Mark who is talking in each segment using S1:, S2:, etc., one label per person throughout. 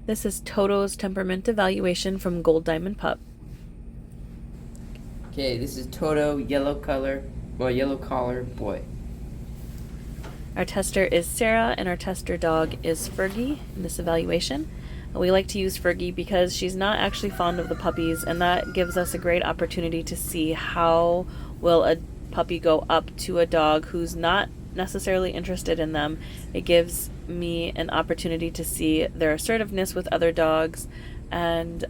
S1: This is Toto's temperament evaluation from Gold Diamond Pup.
S2: Okay, this is Toto, yellow collar boy.
S1: Our tester is Sarah, and our tester dog is Fergie in this evaluation. We like to use Fergie because she's not actually fond of the puppies, and that gives us a great opportunity to see how will a puppy go up to a dog who's not necessarily interested in them. It gives me an opportunity to see their assertiveness with other dogs and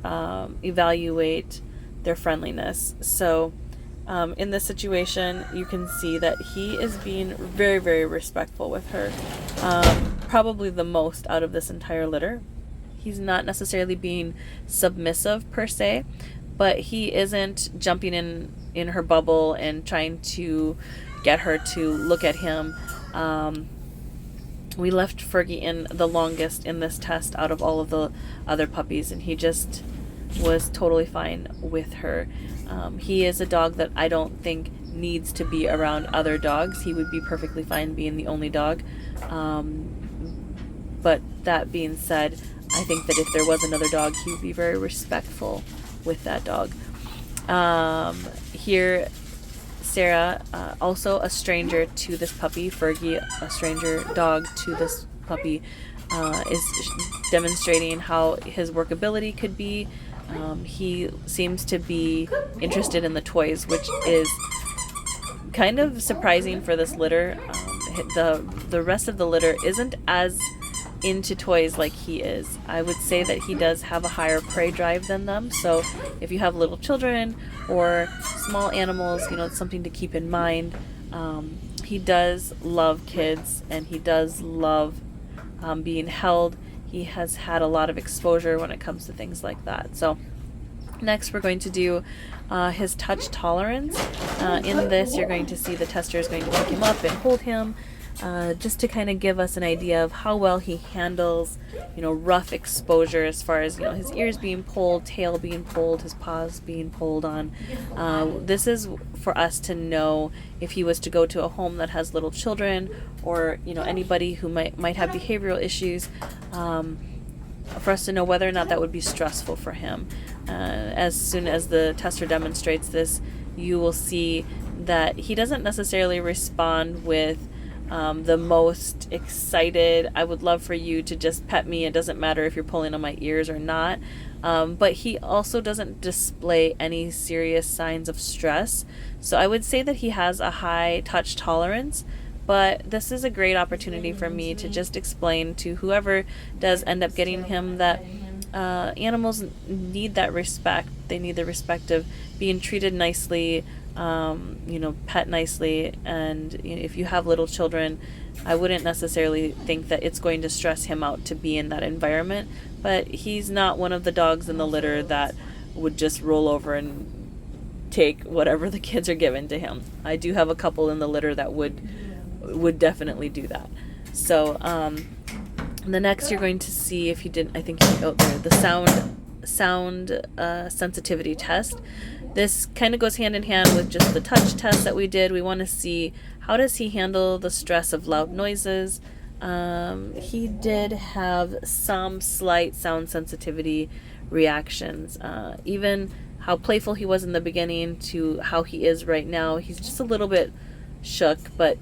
S1: evaluate their friendliness. So in this situation, you can see that he is being very, very respectful with her, probably the most out of this entire litter. He's not necessarily being submissive per se, but he isn't jumping in her bubble and trying to get her to look at him. We left Fergie in the longest in this test out of all of the other puppies, and he just was totally fine with her. He is a dog that I don't think needs to be around other dogs. He would be perfectly fine being the only dog. But that being said, I think that if there was another dog, he would be very respectful with that dog. Here, Sarah, also a stranger to this puppy, Fergie, a stranger dog to this puppy, is demonstrating how his workability could be. He seems to be interested in the toys, which is kind of surprising for this litter. The rest of the litter isn't as into toys like he is. I would say that he does have a higher prey drive than them, so if you have little children or small animals, it's something to keep in mind. He does love kids, and he does love being held. He has had a lot of exposure when it comes to things like that. So next we're going to do his touch tolerance. In this, you're going to see the tester is going to pick him up and hold him, just to kind of give us an idea of how well he handles, rough exposure as far as, his ears being pulled, tail being pulled, his paws being pulled on. This is for us to know if he was to go to a home that has little children or, anybody who might have behavioral issues, for us to know whether or not that would be stressful for him. As soon as the tester demonstrates this, you will see that he doesn't necessarily respond with the most excited, I would love for you to just pet me, it doesn't matter if you're pulling on my ears or not. But he also doesn't display any serious signs of stress. So I would say that he has a high touch tolerance, but this is a great opportunity for me to just explain to whoever does end up getting him that animals need that respect. They need the respect of being treated nicely, pet nicely, and if you have little children, I wouldn't necessarily think that it's going to stress him out to be in that environment, but he's not one of the dogs in the litter that would just roll over and take whatever the kids are given to him. I do have a couple in the litter that would definitely do that. So the next you're going to see, if you didn't, I think the sound sensitivity test. This kind of goes hand in hand with just the touch test that we did. We want to see how does he handle the stress of loud noises. He did have some slight sound sensitivity reactions. Even how playful he was in the beginning to how he is right now. He's just a little bit shook, but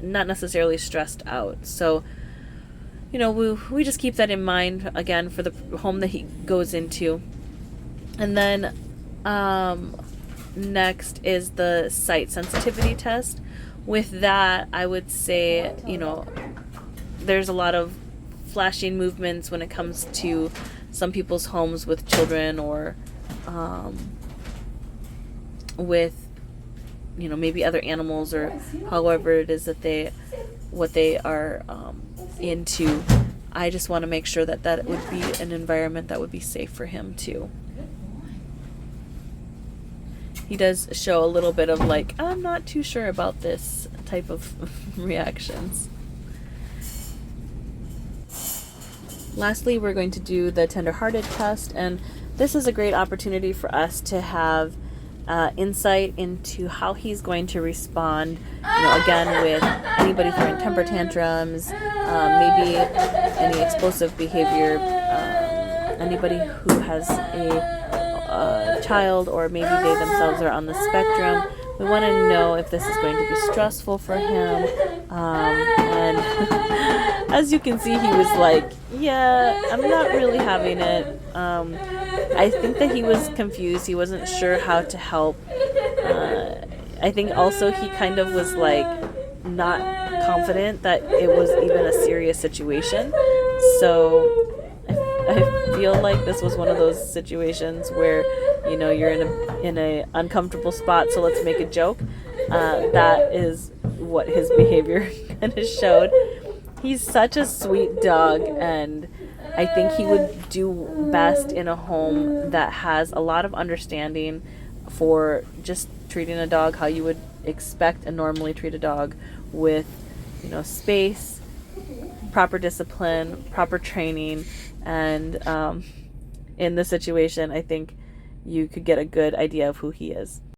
S1: not necessarily stressed out. So, we just keep that in mind, again, for the home that he goes into. And then next is the sight sensitivity test. With that, I would say, there's a lot of flashing movements when it comes to some people's homes with children, or with, maybe other animals, or however it is that what they are into. I just want to make sure that would be an environment that would be safe for him too. He does show a little bit of I'm not too sure about this type of reactions. Lastly, we're going to do the tender-hearted test, and this is a great opportunity for us to have insight into how he's going to respond, again with anybody throwing temper tantrums, maybe any explosive behavior, anybody who has a child, or maybe they themselves are on the spectrum. We want to know if this is going to be stressful for him. And as you can see, he was like, yeah, I'm not really having it. I think that he was confused. He wasn't sure how to help. I think also he kind of was like not confident that it was even a serious situation. So I feel like this was one of those situations where, you're in a uncomfortable spot, so let's make a joke. That is what his behavior kind of showed. He's such a sweet dog, and I think he would do best in a home that has a lot of understanding for just treating a dog how you would expect and normally treat a dog, with space, proper discipline, proper training, and in this situation I think you could get a good idea of who he is.